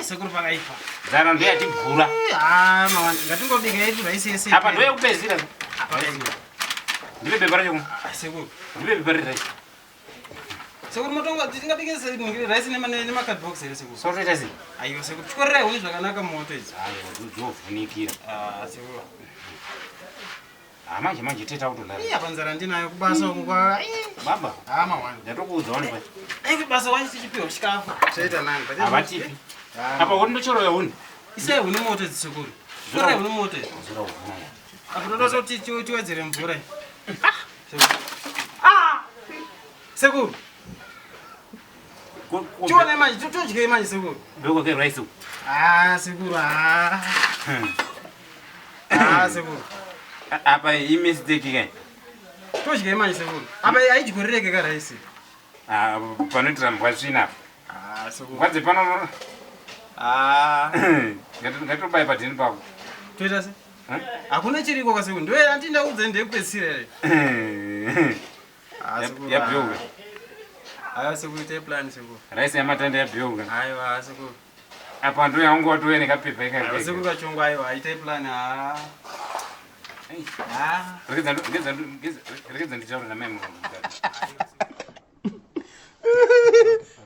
sekuru pakaipa. Zana ndiye atigura. Mama ngatingobika yedu raisi yese. Apa ndoye kupezira. Apa yedu. Ndibe bebara chomwe. Sekuru. Ndibe bebara raisi. Sekuru motongo tingabike ngiri raisi nema card box ere sekuru. Sorry raisi. Ayo sekuru. Chikorera uni zvakanaka moto idzi. Ayo zvofunikira. Sekuru. Manje teta kutolala. Apa nzara ndinayo kubasa kwa. Baba. Mawani. Ndatokuudza wani pa. Basa wani chichipiwa chikafu. Chaita nani? Avatipi. Apa woni ndochoro uni. Ise uni moto idzi sekuru. Chikorera uni moto. Zira uvuna. Apa ndototi tiwedzere mvura. Sekuru. Chione manje, chodye manje sekuru. Ndoko ke raisi. Sekuru. Sekuru. Apa imistake kai. Chodye manje sekuru. Apa aijikorereke ka raisi. Panoitira mbwasvina. Sekuru. Kwadze pano. Ngatobai padini pako. Toita se? Hakuna chiriko ka sekuru. Ndiwe andindaudze ndekupedzisira ere. Yabyoga. Sekuru ite plan sekuru. Raisi yamatanda yabyoga. Aiwa sekuru. Apa ndo yangu watu wene kapepa ika. Sekuru kachongo aiwa ite plan Rekeza ndichauri na memo.